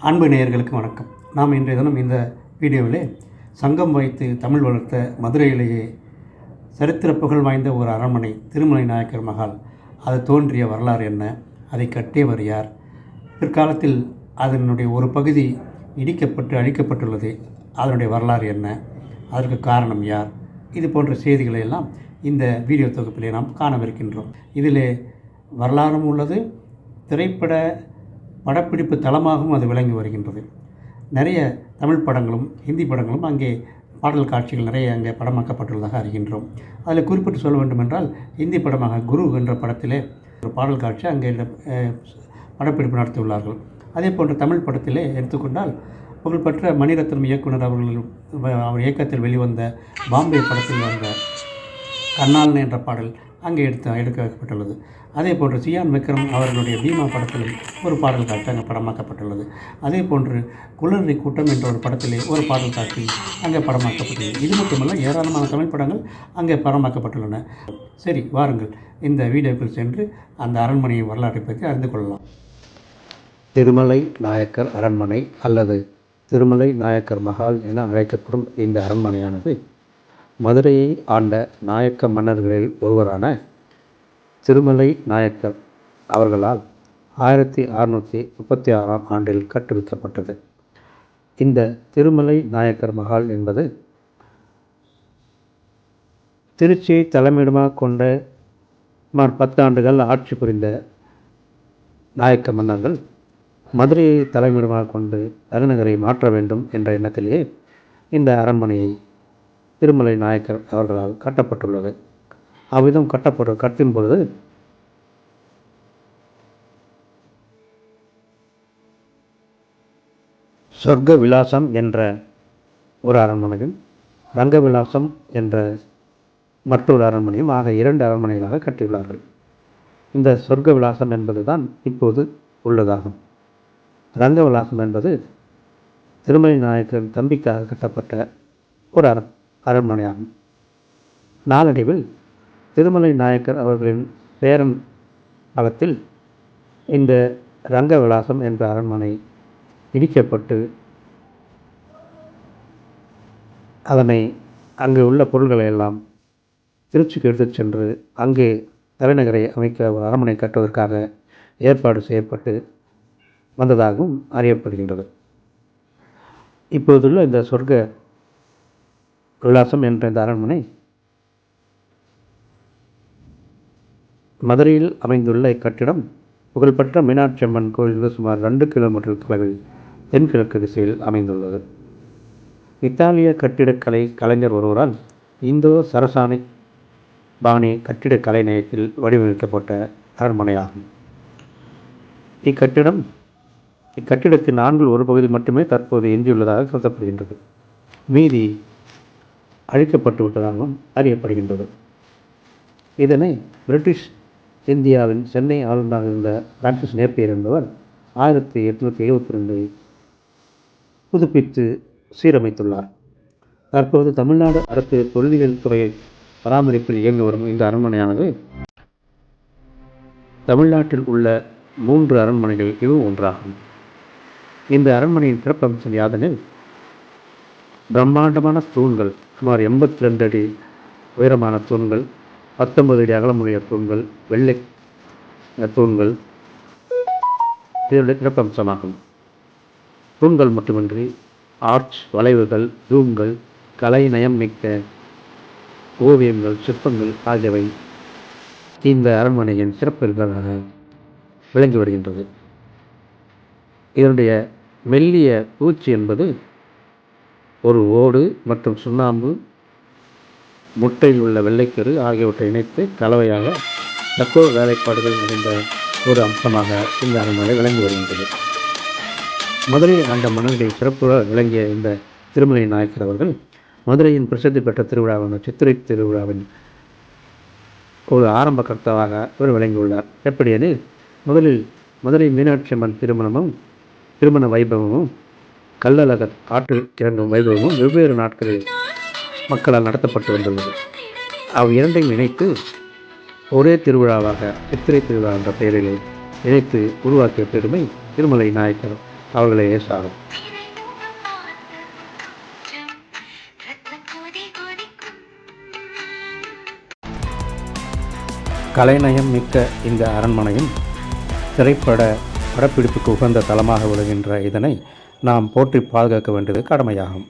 அன்பு நேயர்களுக்கு வணக்கம். நாம் இன்றைய தினம் இந்த வீடியோவிலே சங்கம் வைத்து தமிழ் வளர்த்த மதுரையிலேயே சரித்திர புகழ் வாய்ந்த ஒரு அரண்மனை திருமலை நாயக்கர் மஹால், அது தோன்றிய வரலாறு என்ன, அதை கட்டியவர் யார், பிற்காலத்தில் அதனுடைய ஒரு பகுதி இடிக்கப்பட்டு அழிக்கப்பட்டுள்ளது, அதனுடைய வரலாறு என்ன, அதற்கு காரணம் யார், இது போன்ற செய்திகளை எல்லாம் இந்த வீடியோ தொகுப்பிலே நாம் காணவிருக்கின்றோம். இதிலே வரலாறும் உள்ளது, திரைப்பட படப்பிடிப்பு தளமாகவும் அது விளங்கி வருகின்றது. நிறைய தமிழ் படங்களும் ஹிந்தி படங்களும் அங்கே பாடல் காட்சிகள் நிறைய அங்கே படமாக்கப்பட்டுள்ளதாக அறிகின்றோம். அதில் குறிப்பிட்டு சொல்ல வேண்டுமென்றால், ஹிந்தி படமாக குரு என்ற படத்திலே ஒரு பாடல் காட்சி அங்கே படப்பிடிப்பு நடத்தியுள்ளார்கள். அதே போன்று தமிழ் படத்திலே எடுத்துக்கொண்டால், புகழ்பெற்ற மணிரத்னம் இயக்குனர் அவர் இயக்கத்தில் வெளிவந்த பாம்பே படத்தில் வந்த கர்ணாலன் என்ற பாடல் அங்கே எடுக்க வைக்கப்பட்டுள்ளது. அதே போன்று சியான் விக்ரம் அவர்களுடைய பீமா படத்திலும் ஒரு பாடல் காட்சி அங்கே படமாக்கப்பட்டுள்ளது. அதே போன்று குளறி கூட்டம் என்ற ஒரு படத்திலே ஒரு பாடல் காட்சி அங்கே படமாக்கப்பட்டுள்ளது. இது மட்டுமல்ல, ஏராளமான தமிழ் படங்கள் அங்கே படமாக்கப்பட்டுள்ளன. சரி, வாருங்கள் இந்த வீடியோக்குள் சென்று அந்த அரண்மனையின் வரலாற்றை பற்றி அறிந்து கொள்ளலாம். திருமலை நாயக்கர் அரண்மனை அல்லது திருமலை நாயக்கர் மஹால் என அழைக்கப்படும் இந்த அரண்மனையானது மதுரையை ஆண்ட நாயக்க மன்னர்களில் ஒருவரான திருமலை நாயக்கர் அவர்களால் 1636ஆம் ஆண்டில் கட்டுவிக்கப்பட்டது. இந்த திருமலை நாயக்கர் மஹால் என்பது திருச்சியை தலைமையிடமாக கொண்ட சுமார் 10 ஆண்டுகள் ஆட்சி புரிந்த நாயக்க மன்னர்கள் மதுரையை தலைமையிடமாக கொண்டு தலைநகரை மாற்ற வேண்டும் என்ற எண்ணத்திலேயே இந்த அரண்மனையை திருமலை நாயக்கர் அவர்களால் கட்டப்பட்டுள்ளது. அவ்விதம் கட்டும் பொழுது சொர்க்க விலாசம் என்ற ஒரு அரண்மனையும் ரங்க விலாசம் என்ற மற்றொரு அரண்மனையும் ஆக 2 அரண்மனைகளாக கட்டியுள்ளார்கள். இந்த சொர்க்க விலாசம் என்பது தான் இப்போது உள்ளதாகும். ரங்க விலாசம் என்பது திருமலை நாயக்கர் தம்பிக்காக கட்டப்பட்ட ஒரு அரண்மனையாகும். நாளடைவில் திருமலை நாயக்கர் அவர்களின் பேரன் காலத்தில் இந்த ரங்க விலாசம் என்ற அரண்மனை இடிக்கப்பட்டு அதனை அங்கு உள்ள பொருள்களை எல்லாம் திருச்சிக்கு எடுத்துச் சென்று அங்கே தலைநகரை அமைக்க ஒரு அரண்மனை கட்டுவதற்காக ஏற்பாடு செய்யப்பட்டு வந்ததாகவும் அறியப்படுகின்றது. இப்போதுள்ள இந்த சொர்க்க விலாசம் என்ற இந்த அரண்மனை மதுரையில் அமைந்துள்ள இக்கட்டிடம் புகழ்பெற்ற மீனாட்சி அம்மன் கோயிலில் சுமார் 2 கிலோமீட்டர் தொலைவில் தென்கிழக்கு திசையில் அமைந்துள்ளது. இத்தாலிய கட்டிடக்கலை கலைஞர் ஒருவரால் இந்தோ சரசானி பாணி கட்டிடக்கலை நயத்தில் வடிவமைக்கப்பட்ட அரண்மனையாகும். இக்கட்டிடத்தின் 4 ஒரு பகுதி மட்டுமே தற்போது எஞ்சியுள்ளதாக கருதப்படுகின்றது. மீதி அழிக்கப்பட்டு விட்டதாகவும் அறியப்படுகின்றது. இதனை பிரிட்டிஷ் இந்தியாவின் சென்னை ஆளுநராக இருந்த பிரான்சிஸ் நேப்பியர் என்பவர் 1872 புதுப்பித்து சீரமைத்துள்ளார். தற்போது தமிழ்நாடு அரசு தொல்லியல் துறையை பராமரிப்பில் இயங்கி வரும் இந்த அரண்மனையானது தமிழ்நாட்டில் உள்ள 3 அரண்மனைகள் இதுவும் ஒன்றாகும். இந்த அரண்மனையின் சிறப்பம்சம் யாதெனில், பிரம்மாண்டமான தூண்கள், சுமார் 82 அடி உயரமான தூண்கள், 19 அடி அகலமுடைய தூண்கள், வெள்ளை தூண்கள் இதனுடைய சிறப்பம்சமாகும். தூண்கள் மட்டுமின்றி ஆர்ச், வளைவுகள், தூண்கள், கலை நயம் மிக்க ஓவியங்கள், சிற்பங்கள் ஆகியவை இந்த அரண்மனையின் சிறப்புகளாக விளங்கி வருகின்றது. இதனுடைய மெல்லிய பூச்சி என்பது ஒரு ஓடு மற்றும் சுண்ணாம்பு, முட்டையில் உள்ள வெள்ளைக்கரு ஆகியவற்றை இணைத்து கலவையாக டக்கோ வேலைப்பாடுகள் நிறைந்த ஒரு அம்சமாக இந்த அரண்மனை விளங்கி வருகின்றது. மதுரை ஆண்ட மன்னர்களின் சிறப்புடன் விளங்கிய இந்த திருமலை நாயக்கர் அவர்கள் மதுரையின் பிரசித்தி பெற்ற திருவிழாவான சித்திரை திருவிழாவின் ஒரு ஆரம்ப கர்த்தாவாக அவர் விளங்கியுள்ளார். எப்படியெனில், முதலில் மதுரை மீனாட்சி அம்மன் திருமண வைபவமும் கள்ளழகர் ஆற்றில் இறங்கும் வைபவமும் வெவ்வேறு நாட்களில் மக்களால் நடத்தப்பட்டு வந்துள்ளது. இரண்டையும் இணைத்து ஒரே திருவிழாவாக சித்திரை திருவிழா என்ற பெயரில் இணைத்து உருவாக்கிய பெருமை திருமலை நாயக்கர் அவர்களையே சாரும். கலைநயம் மிக்க இந்த அரண்மனையும் திரைப்பட படப்பிடிப்புக்கு உகந்த தளமாக விழுகின்ற இதனை நாம் போற்றி பாதுகாக்க வேண்டியது கடமையாகும்.